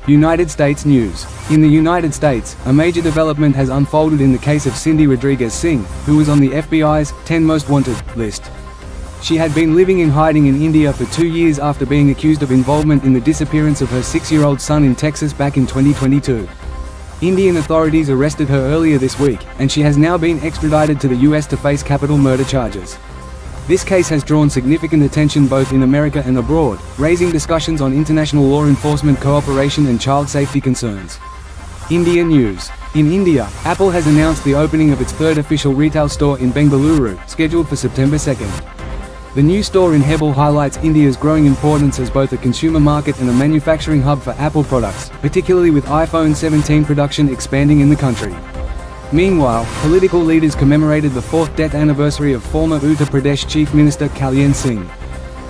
United States news. In the United States, a major development has unfolded in the case of Cindy Rodriguez Singh, who was on the FBI's 10 Most Wanted list. She had been living in hiding in India for 2 years after being accused of involvement in the disappearance of her 6-year-old son in Texas back in 2022. Indian authorities arrested her earlier this week, and she has now been extradited to the US to face capital murder charges. This case has drawn significant attention both in America and abroad, raising discussions on international law enforcement cooperation and child safety concerns. India news. In India, Apple has announced the opening of its third official retail store in Bengaluru, scheduled for September 2nd. The new store in Nepal highlights India's growing importance as both a consumer market and a manufacturing hub for Apple products, particularly with iPhone 17 production expanding in the country. Meanwhile, political leaders commemorated the 4th death anniversary of former Uttar Pradesh Chief Minister Kalyan Singh.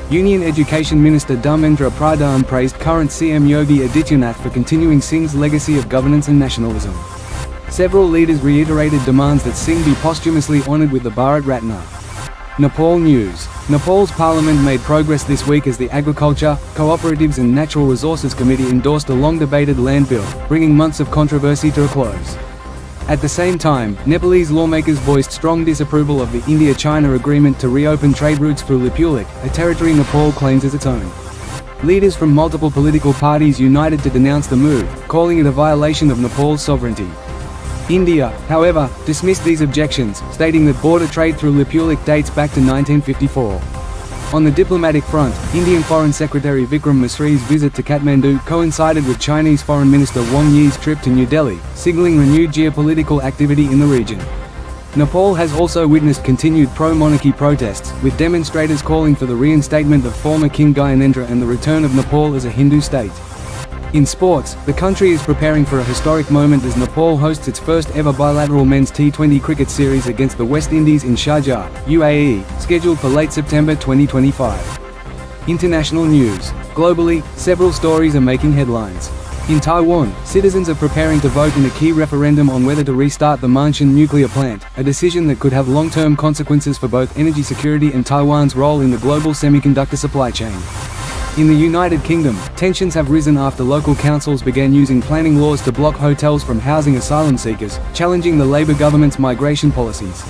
Union Education Minister Dharmendra Pradhan praised current CM Yogi Adityanath for continuing Singh's legacy of governance and nationalism. Several leaders reiterated demands that Singh be posthumously honoured with the Bharat Ratna. Nepal news. Nepal's parliament made progress this week as the Agriculture, Cooperatives and Natural Resources Committee endorsed a long-debated land bill, bringing months of controversy to a close. At the same time, Nepalese lawmakers voiced strong disapproval of the India-China agreement to reopen trade routes through Lipulik, a territory Nepal claims as its own. Leaders from multiple political parties united to denounce the move, calling it a violation of Nepal's sovereignty. India, however, dismissed these objections, stating that border trade through Lipulik dates back to 1954. On the diplomatic front, Indian Foreign Secretary Vikram Misri's visit to Kathmandu coincided with Chinese Foreign Minister Wang Yi's trip to New Delhi, signaling renewed geopolitical activity in the region. Nepal has also witnessed continued pro-monarchy protests, with demonstrators calling for the reinstatement of former King Gyanendra and the return of Nepal as a Hindu state. In sports, the country is preparing for a historic moment as Nepal hosts its first ever bilateral men's T20 cricket series against the West Indies in Sharjah, UAE, scheduled for late September 2025. International news. Globally, several stories are making headlines. In Taiwan, citizens are preparing to vote in a key referendum on whether to restart the Ma'anshan nuclear plant, a decision that could have long-term consequences for both energy security and Taiwan's role in the global semiconductor supply chain. In the United Kingdom, tensions have risen after local councils began using planning laws to block hotels from housing asylum seekers, challenging the Labour government's migration policies.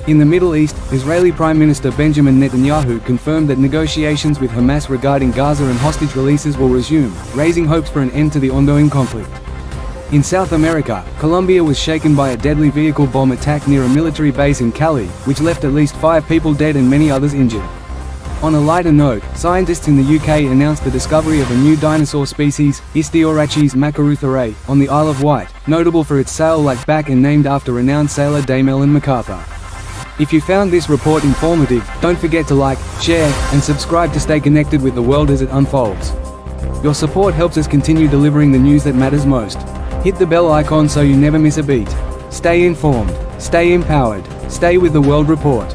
In the Middle East, Israeli Prime Minister Benjamin Netanyahu confirmed that negotiations with Hamas regarding Gaza and hostage releases will resume, raising hopes for an end to the ongoing conflict. In South America, Colombia was shaken by a deadly vehicle bomb attack near a military base in Cali, which left at least 5 people dead and many others injured. On a lighter note, scientists in the UK announced the discovery of a new dinosaur species, Istiorachis macarutherae, on the Isle of Wight, notable for its sail-like back and named after renowned sailor Dame Ellen MacArthur. If you found this report informative, don't forget to like, share, and subscribe to stay connected with the world as it unfolds. Your support helps us continue delivering the news that matters most. Hit the bell icon so you never miss a beat. Stay informed, stay empowered, stay with the World Report.